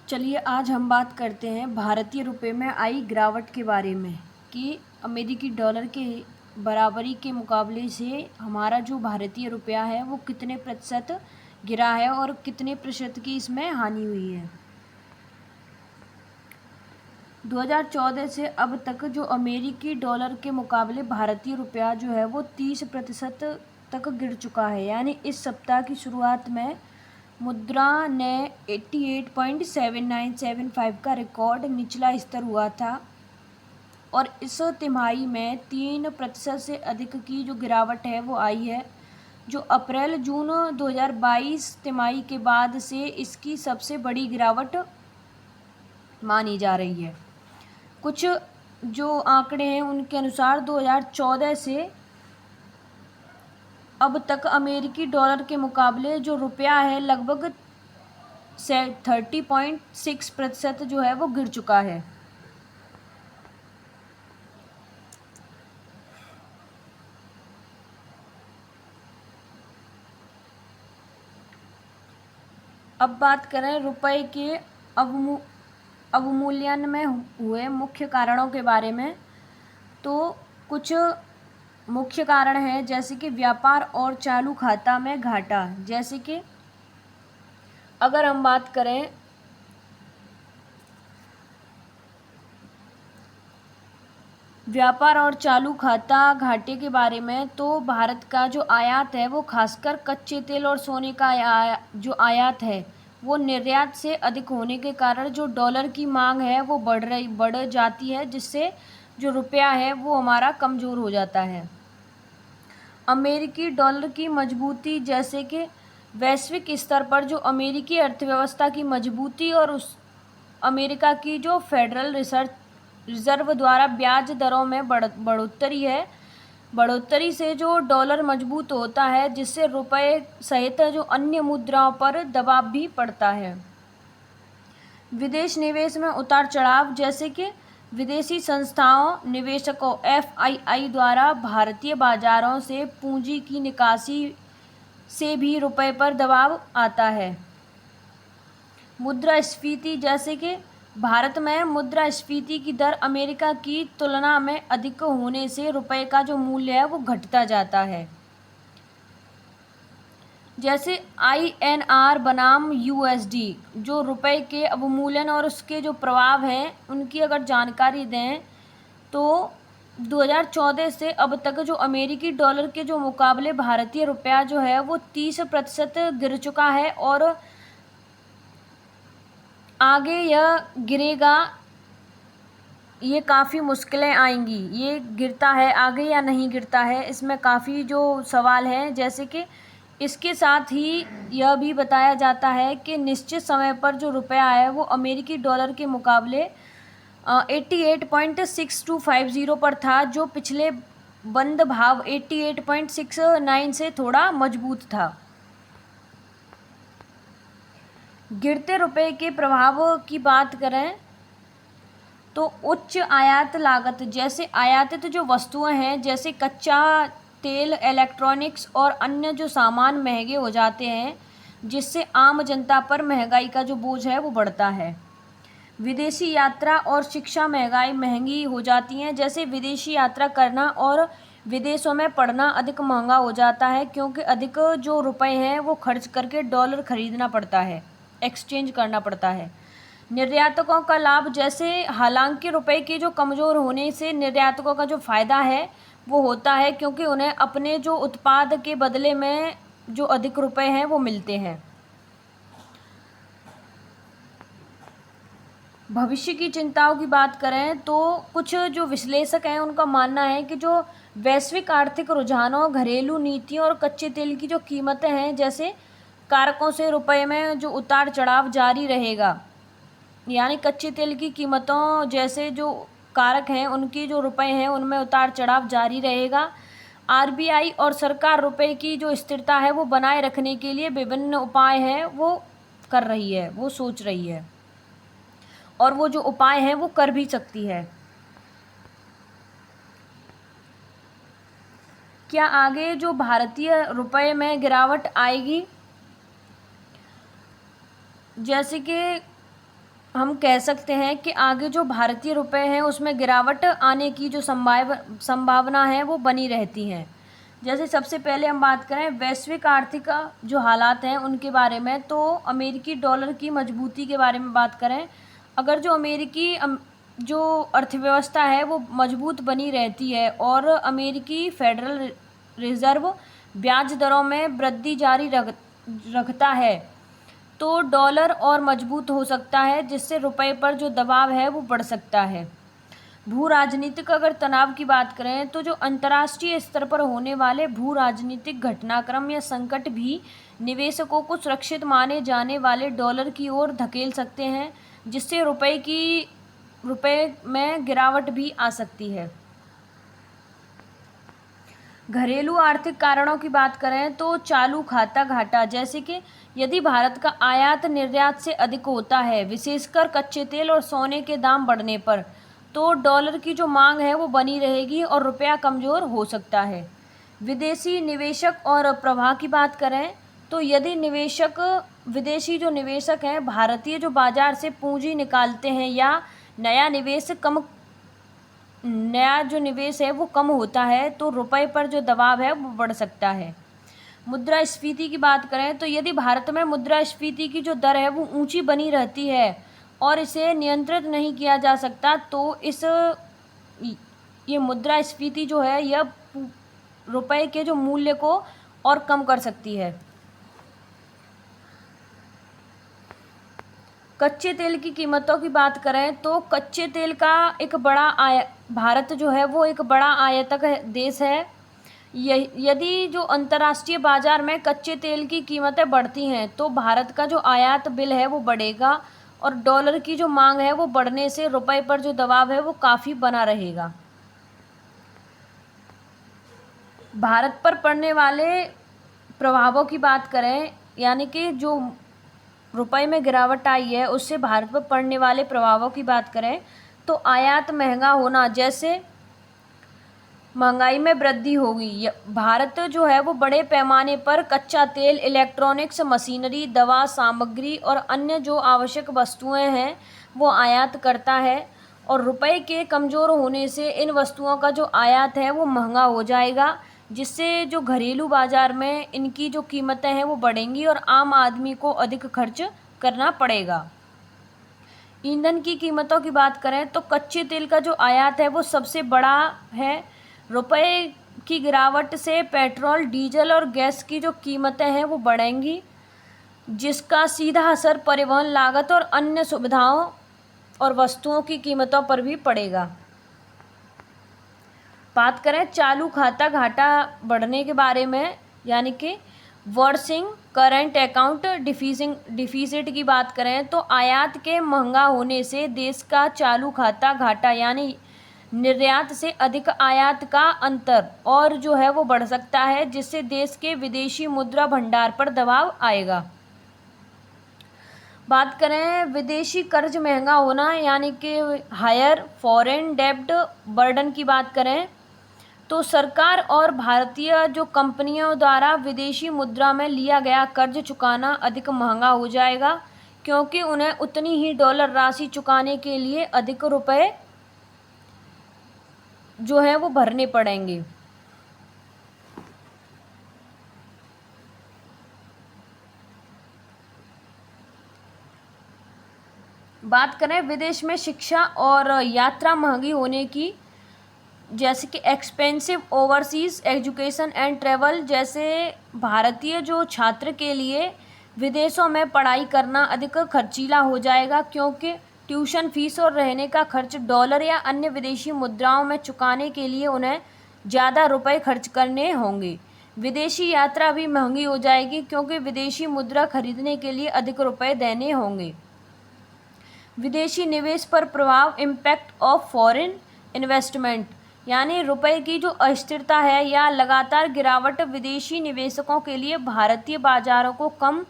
चलिए आज हम बात करते हैं भारतीय रुपये में आई गिरावट के बारे में कि अमेरिकी डॉलर के बराबरी के मुकाबले से हमारा जो भारतीय रुपया है वो कितने प्रतिशत गिरा है और कितने प्रतिशत की इसमें हानि हुई है। 2014 से अब तक जो अमेरिकी डॉलर के मुकाबले भारतीय रुपया जो है वो 30% तक गिर चुका है। यानी इस सप्ताह की शुरुआत में मुद्रा ने 88.7975 का रिकॉर्ड निचला स्तर हुआ था और इस तिमाही में 3% से अधिक की जो गिरावट है वो आई है, जो अप्रैल जून 2022 तिमाही के बाद से इसकी सबसे बड़ी गिरावट मानी जा रही है। कुछ जो आंकड़े हैं उनके अनुसार 2014 से अब तक अमेरिकी डॉलर के मुकाबले जो रुपया है लगभग 30.6% जो है वो गिर चुका है। अब बात करें रुपए के अवमूल्यन में हुए मुख्य कारणों के बारे में, तो कुछ मुख्य कारण हैं जैसे कि व्यापार और चालू खाता में घाटा। जैसे कि अगर हम बात करें व्यापार और चालू खाता घाटे के बारे में, तो भारत का जो आयात है वो खासकर कच्चे तेल और सोने का जो आयात है वो निर्यात से अधिक होने के कारण जो डॉलर की मांग है वो बढ़ जाती है, जिससे जो रुपया है वो हमारा कमज़ोर हो जाता है। अमेरिकी डॉलर की मजबूती, जैसे कि वैश्विक स्तर पर जो अमेरिकी अर्थव्यवस्था की मजबूती और उस अमेरिका की जो फेडरल रिजर्व द्वारा ब्याज दरों में बढ़ोतरी से जो डॉलर मजबूत होता है, जिससे रुपए सहित जो अन्य मुद्राओं पर दबाव भी पड़ता है। विदेश निवेश में उतार चढ़ाव, जैसे कि विदेशी संस्थाओं निवेशकों FII द्वारा भारतीय बाजारों से पूंजी की निकासी से भी रुपए पर दबाव आता है। मुद्रास्फीति, जैसे कि भारत में मुद्रास्फीति की दर अमेरिका की तुलना में अधिक होने से रुपए का जो मूल्य है वो घटता जाता है। जैसे INR बनाम USD, जो रुपए के अवमूल्यन और उसके जो प्रभाव हैं उनकी अगर जानकारी दें तो 2014 से अब तक जो अमेरिकी डॉलर के जो मुकाबले भारतीय रुपया जो है वो 30% गिर चुका है और आगे यह गिरेगा, ये काफ़ी मुश्किलें आएंगी। ये गिरता है आगे या नहीं गिरता है, इसमें काफ़ी जो सवाल हैं। जैसे कि इसके साथ ही यह भी बताया जाता है कि निश्चित समय पर जो रुपया है वो अमेरिकी डॉलर के मुकाबले 88.6250 पर था, जो पिछले बंद भाव 88.69 से थोड़ा मजबूत था। गिरते रुपए के प्रभाव की बात करें तो उच्च आयात लागत, जैसे आयातित जो वस्तुएं हैं जैसे कच्चा तेल, इलेक्ट्रॉनिक्स और अन्य जो सामान महंगे हो जाते हैं, जिससे आम जनता पर महंगाई का जो बोझ है वो बढ़ता है। विदेशी यात्रा और शिक्षा महंगी हो जाती हैं, जैसे विदेशी यात्रा करना और विदेशों में पढ़ना अधिक महंगा हो जाता है, क्योंकि अधिक जो रुपए हैं वो खर्च करके डॉलर खरीदना पड़ता है, एक्सचेंज करना पड़ता है। निर्यातकों का लाभ, जैसे हालांकि रुपए के जो कमज़ोर होने से निर्यातकों का जो फ़ायदा है वो होता है, क्योंकि उन्हें अपने जो उत्पाद के बदले में जो अधिक रुपए हैं वो मिलते हैं। भविष्य की चिंताओं की बात करें तो कुछ जो विश्लेषक हैं उनका मानना है कि जो वैश्विक आर्थिक रुझानों, घरेलू नीतियों और कच्चे तेल की जो कीमतें हैं जैसे कारकों से रुपए में जो उतार चढ़ाव जारी रहेगा। यानी कच्चे तेल की कीमतों जैसे जो कारक हैं उनकी जो रुपए हैं उनमें उतार चढ़ाव जारी रहेगा। RBI और सरकार रुपए की जो स्थिरता है वो बनाए रखने के लिए विभिन्न उपाय हैं वो कर रही है, वो सोच रही है और वो जो उपाय हैं वो कर भी सकती है। क्या आगे जो भारतीय रुपए में गिरावट आएगी? जैसे कि हम कह सकते हैं कि आगे जो भारतीय रुपए है उसमें गिरावट आने की जो संभावना है वो बनी रहती है। जैसे सबसे पहले हम बात करें वैश्विक आर्थिक जो हालात हैं उनके बारे में, तो अमेरिकी डॉलर की मजबूती के बारे में बात करें, अगर जो अमेरिकी जो अर्थव्यवस्था है वो मजबूत बनी रहती है और अमेरिकी फेडरल रिजर्व ब्याज दरों में वृद्धि जारी रखता है तो डॉलर और मजबूत हो सकता है, जिससे रुपए पर जो दबाव है वो बढ़ सकता है। भू राजनीतिक अगर तनाव की बात करें तो जो अंतर्राष्ट्रीय स्तर पर होने वाले भू राजनीतिक घटनाक्रम या संकट भी निवेशकों को सुरक्षित माने जाने वाले डॉलर की ओर धकेल सकते हैं, जिससे रुपए में गिरावट भी आ सकती है। घरेलू आर्थिक कारणों की बात करें तो चालू खाता घाटा, जैसे कि यदि भारत का आयात निर्यात से अधिक होता है, विशेषकर कच्चे तेल और सोने के दाम बढ़ने पर, तो डॉलर की जो मांग है वो बनी रहेगी और रुपया कमज़ोर हो सकता है। विदेशी निवेशक और प्रवाह की बात करें तो यदि विदेशी जो निवेशक हैं भारतीय जो बाज़ार से पूंजी निकालते हैं या नया जो निवेश है वो कम होता है तो रुपए पर जो दबाव है वो बढ़ सकता है। मुद्रास्फीति की बात करें तो यदि भारत में मुद्रास्फीति की जो दर है वो ऊंची बनी रहती है और इसे नियंत्रित नहीं किया जा सकता तो ये मुद्रास्फीति जो है यह रुपए के जो मूल्य को और कम कर सकती है। कच्चे तेल की कीमतों की बात करें तो कच्चे तेल का भारत जो है वो एक बड़ा आयातक देश है। यदि जो अंतर्राष्ट्रीय बाजार में कच्चे तेल की कीमतें बढ़ती हैं तो भारत का जो आयात बिल है वो बढ़ेगा और डॉलर की जो मांग है वो बढ़ने से रुपए पर जो दबाव है वो काफ़ी बना रहेगा। भारत पर पड़ने वाले प्रभावों की बात करें, यानी कि जो रुपए में गिरावट आई है उससे भारत पर पड़ने वाले प्रभावों की बात करें तो आयात महंगा होना, जैसे महंगाई में वृद्धि होगी। भारत जो है वो बड़े पैमाने पर कच्चा तेल, इलेक्ट्रॉनिक्स, मशीनरी, दवा सामग्री और अन्य जो आवश्यक वस्तुएं हैं वो आयात करता है और रुपए के कमज़ोर होने से इन वस्तुओं का जो आयात है वो महंगा हो जाएगा, जिससे जो घरेलू बाज़ार में इनकी जो कीमतें हैं वो बढ़ेंगी और आम आदमी को अधिक खर्च करना पड़ेगा। ईंधन की कीमतों की बात करें तो कच्चे तेल का जो आयात है वो सबसे बड़ा है। रुपए की गिरावट से पेट्रोल, डीजल और गैस की जो कीमतें हैं वो बढ़ेंगी, जिसका सीधा असर परिवहन लागत और अन्य सुविधाओं और वस्तुओं की कीमतों पर भी पड़ेगा। बात करें चालू खाता घाटा बढ़ने के बारे में, यानी कि वर्सिंग करंट अकाउंट डिफिसिट की बात करें तो आयात के महंगा होने से देश का चालू खाता घाटा यानी निर्यात से अधिक आयात का अंतर और जो है वो बढ़ सकता है, जिससे देश के विदेशी मुद्रा भंडार पर दबाव आएगा। बात करें विदेशी कर्ज महंगा होना यानी कि हायर फॉरेन डेब्ट बर्डन की बात करें तो सरकार और भारतीय जो कंपनियों द्वारा विदेशी मुद्रा में लिया गया कर्ज चुकाना अधिक महंगा हो जाएगा, क्योंकि उन्हें उतनी ही डॉलर राशि चुकाने के लिए अधिक रुपए जो है वो भरने पड़ेंगे। बात करें विदेश में शिक्षा और यात्रा महंगी होने की, जैसे कि expensive overseas education and travel, जैसे भारतीय जो छात्र के लिए विदेशों में पढ़ाई करना अधिक खर्चीला हो जाएगा, क्योंकि ट्यूशन फीस और रहने का खर्च डॉलर या अन्य विदेशी मुद्राओं में चुकाने के लिए उन्हें ज़्यादा रुपए खर्च करने होंगे। विदेशी यात्रा भी महंगी हो जाएगी, क्योंकि विदेशी मुद्रा खरीदने के लिए अधिक रुपए देने होंगे। विदेशी निवेश पर प्रभाव, इम्पैक्ट ऑफ फॉरेन इन्वेस्टमेंट, यानी रुपए की जो अस्थिरता है या लगातार गिरावट विदेशी निवेशकों के लिए भारतीय बाजारों को कम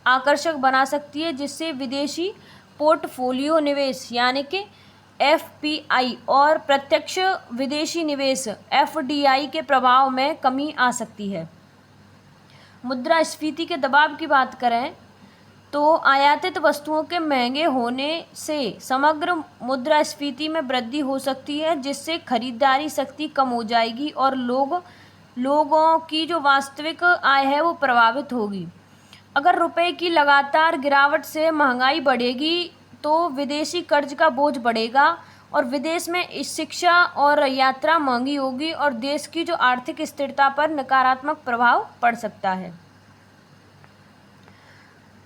आकर्षक बना सकती है, जिससे विदेशी पोर्टफोलियो निवेश यानी कि एफपीआई और प्रत्यक्ष विदेशी निवेश एफडीआई के प्रभाव में कमी आ सकती है। मुद्रास्फीति के दबाव की बात करें तो आयातित वस्तुओं के महंगे होने से समग्र मुद्रास्फीति में वृद्धि हो सकती है, जिससे खरीदारी शक्ति कम हो जाएगी और लोगों की जो वास्तविक आय है वो प्रभावित होगी। अगर रुपए की लगातार गिरावट से महंगाई बढ़ेगी तो विदेशी कर्ज का बोझ बढ़ेगा और विदेश में शिक्षा और यात्रा महंगी होगी और देश की जो आर्थिक स्थिरता पर नकारात्मक प्रभाव पड़ सकता है।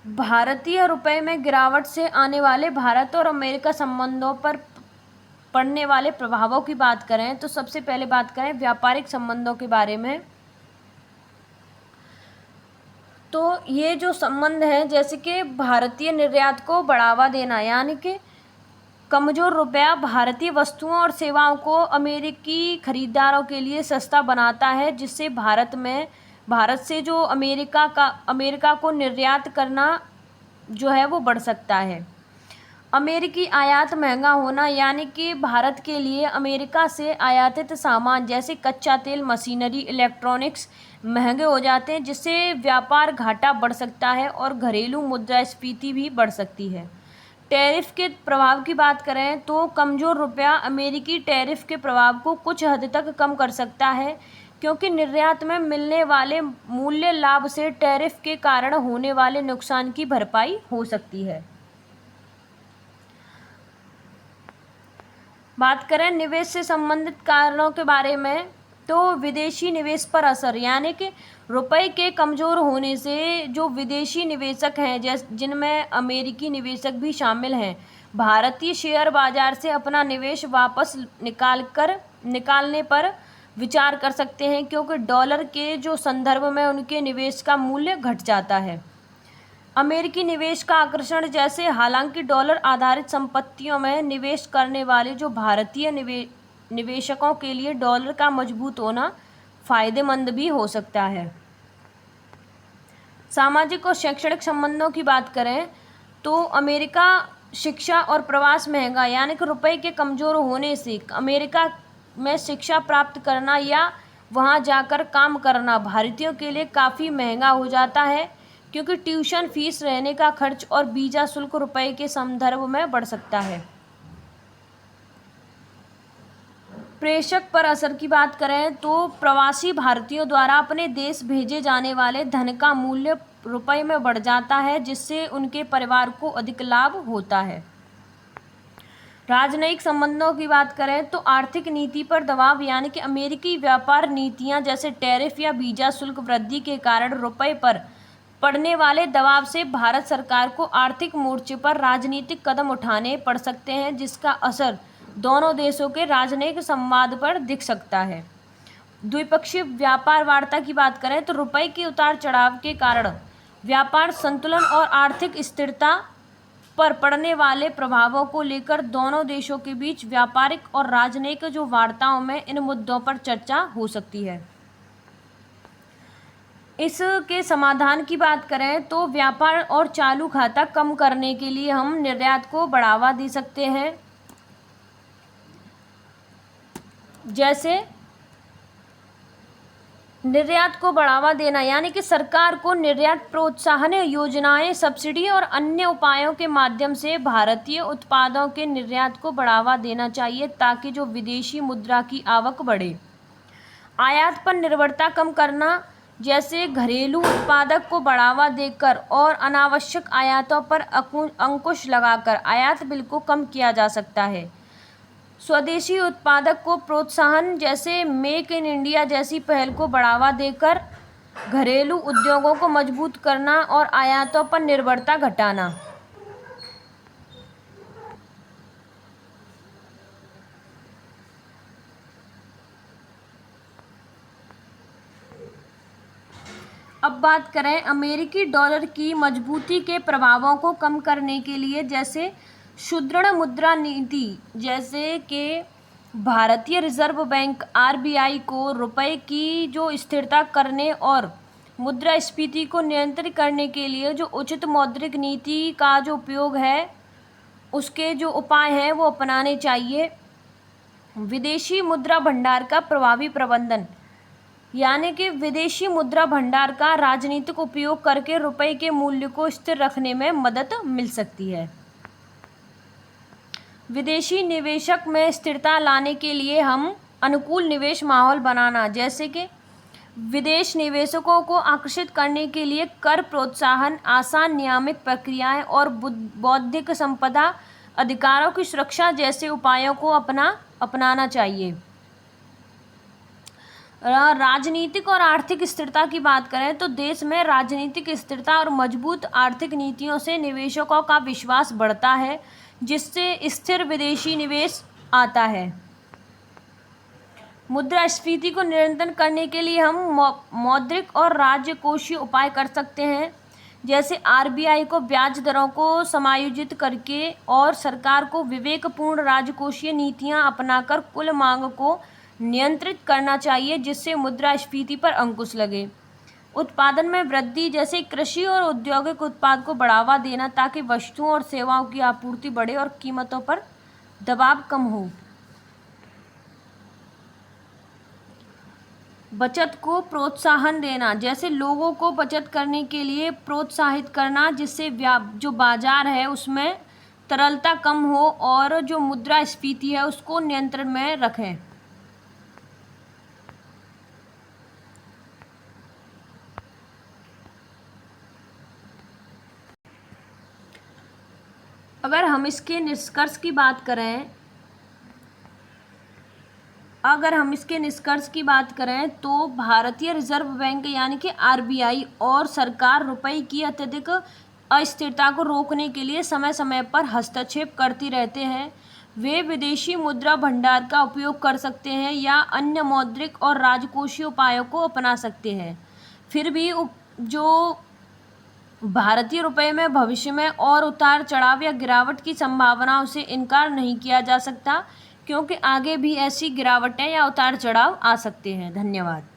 भारतीय रुपए में गिरावट से आने वाले भारत और अमेरिका संबंधों पर पड़ने वाले प्रभावों की बात करें तो सबसे पहले बात करें व्यापारिक संबंधों के बारे में। तो ये जो संबंध है, जैसे कि भारतीय निर्यात को बढ़ावा देना, यानी कि कमज़ोर रुपया भारतीय वस्तुओं और सेवाओं को अमेरिकी खरीदारों के लिए सस्ता बनाता है, जिससे भारत से जो अमेरिका को निर्यात करना जो है वो बढ़ सकता है। अमेरिकी आयात महंगा होना, यानी कि भारत के लिए अमेरिका से आयातित सामान जैसे कच्चा तेल, मशीनरी, इलेक्ट्रॉनिक्स महंगे हो जाते हैं, जिससे व्यापार घाटा बढ़ सकता है और घरेलू मुद्रास्फीति भी बढ़ सकती है। टैरिफ के प्रभाव की बात करें तो कमज़ोर रुपया अमेरिकी टैरिफ के प्रभाव को कुछ हद तक कम कर सकता है, क्योंकि निर्यात में मिलने वाले मूल्य लाभ से टैरिफ के कारण होने वाले नुकसान की भरपाई हो सकती है। बात करें निवेश से संबंधित कारणों के बारे में तो विदेशी निवेश पर असर, यानी कि रुपए के कमज़ोर होने से जो विदेशी निवेशक हैं, जिनमें अमेरिकी निवेशक भी शामिल हैं, भारतीय शेयर बाजार से अपना निवेश वापस निकालने पर विचार कर सकते हैं, क्योंकि डॉलर के जो संदर्भ में उनके निवेश का मूल्य घट जाता है। अमेरिकी निवेश का आकर्षण, जैसे हालांकि डॉलर आधारित संपत्तियों में निवेश करने वाले जो भारतीय निवेशकों के लिए डॉलर का मजबूत होना फायदेमंद भी हो सकता है। सामाजिक और शैक्षणिक संबंधों की बात करें तो अमेरिका शिक्षा और प्रवास महंगा, यानी कि रुपए के कमज़ोर होने से अमेरिका में शिक्षा प्राप्त करना या वहां जाकर काम करना भारतीयों के लिए काफ़ी महंगा हो जाता है, क्योंकि ट्यूशन फीस, रहने का खर्च और वीज़ा शुल्क रुपए के संदर्भ में बढ़ सकता है। प्रेषक पर असर की बात करें तो प्रवासी भारतीयों द्वारा अपने देश भेजे जाने वाले धन का मूल्य रुपए में बढ़ जाता है, जिससे उनके परिवार को अधिक लाभ होता है। राजनयिक संबंधों की बात करें तो आर्थिक नीति पर दबाव, यानी कि अमेरिकी व्यापार नीतियां जैसे टैरिफ या वीज़ा शुल्क वृद्धि के कारण रुपए पर पड़ने वाले दबाव से भारत सरकार को आर्थिक मोर्चे पर राजनीतिक कदम उठाने पड़ सकते हैं, जिसका असर दोनों देशों के राजनयिक संवाद पर दिख सकता है। द्विपक्षीय व्यापार वार्ता की बात करें तो रुपए के उतार चढ़ाव के कारण व्यापार संतुलन और आर्थिक स्थिरता पर पड़ने वाले प्रभावों को लेकर दोनों देशों के बीच व्यापारिक और राजनयिक जो वार्ताओं में इन मुद्दों पर चर्चा हो सकती है। इसके समाधान की बात करें तो व्यापार और चालू खाता कम करने के लिए हम निर्यात को बढ़ावा दे सकते हैं, जैसे निर्यात को बढ़ावा देना, यानी कि सरकार को निर्यात प्रोत्साहन योजनाएं, सब्सिडी और अन्य उपायों के माध्यम से भारतीय उत्पादों के निर्यात को बढ़ावा देना चाहिए, ताकि जो विदेशी मुद्रा की आवक बढ़े। आयात पर निर्भरता कम करना, जैसे घरेलू उत्पादक को बढ़ावा देकर और अनावश्यक आयातों पर अंकुश लगाकर आयात बिल को कम किया जा सकता है। स्वदेशी उत्पादक को प्रोत्साहन, जैसे मेक इन इंडिया जैसी पहल को बढ़ावा देकर घरेलू उद्योगों को मजबूत करना और आयातों पर निर्भरता घटाना। अब बात करें अमेरिकी डॉलर की मजबूती के प्रभावों को कम करने के लिए, जैसे सुदृढ़ मुद्रा नीति, जैसे कि भारतीय रिजर्व बैंक आरबीआई को रुपए की जो स्थिरता करने और मुद्रास्फीति को नियंत्रित करने के लिए जो उचित मौद्रिक नीति का जो उपयोग है, उसके जो उपाय हैं वो अपनाने चाहिए। विदेशी मुद्रा भंडार का प्रभावी प्रबंधन, यानी कि विदेशी मुद्रा भंडार का राजनीतिक उपयोग करके रुपए के मूल्य को स्थिर रखने में मदद मिल सकती है। विदेशी निवेशक में स्थिरता लाने के लिए हम अनुकूल निवेश माहौल बनाना, जैसे कि विदेश निवेशकों को आकर्षित करने के लिए कर प्रोत्साहन, आसान नियामक प्रक्रियाएं और बौद्धिक संपदा अधिकारों की सुरक्षा जैसे उपायों को अपनाना चाहिए। राजनीतिक और आर्थिक स्थिरता की बात करें तो देश में राजनीतिक स्थिरता और मजबूत आर्थिक नीतियों से निवेशकों का विश्वास बढ़ता है, जिससे स्थिर विदेशी निवेश आता है। मुद्रास्फीति को नियंत्रण करने के लिए हम मौद्रिक और राजकोषीय उपाय कर सकते हैं, जैसे आरबीआई को ब्याज दरों को समायोजित करके और सरकार को विवेकपूर्ण राजकोषीय नीतियां अपनाकर कुल मांग को नियंत्रित करना चाहिए, जिससे मुद्रास्फीति पर अंकुश लगे। उत्पादन में वृद्धि, जैसे कृषि और औद्योगिक उत्पाद को बढ़ावा देना ताकि वस्तुओं और सेवाओं की आपूर्ति बढ़े और कीमतों पर दबाव कम हो। बचत को प्रोत्साहन देना, जैसे लोगों को बचत करने के लिए प्रोत्साहित करना, जिससे जो बाजार है उसमें तरलता कम हो और जो मुद्रास्फीति है उसको नियंत्रण में रखें। अगर हम इसके निष्कर्ष की बात करें तो भारतीय रिजर्व बैंक यानी कि आरबीआई और सरकार रुपए की अत्यधिक अस्थिरता को रोकने के लिए समय समय पर हस्तक्षेप करती रहते हैं। वे विदेशी मुद्रा भंडार का उपयोग कर सकते हैं या अन्य मौद्रिक और राजकोषीय उपायों को अपना सकते हैं। फिर भी जो भारतीय रुपये में भविष्य में और उतार चढ़ाव या गिरावट की संभावनाओं से इनकार नहीं किया जा सकता, क्योंकि आगे भी ऐसी गिरावटें या उतार चढ़ाव आ सकते हैं। धन्यवाद।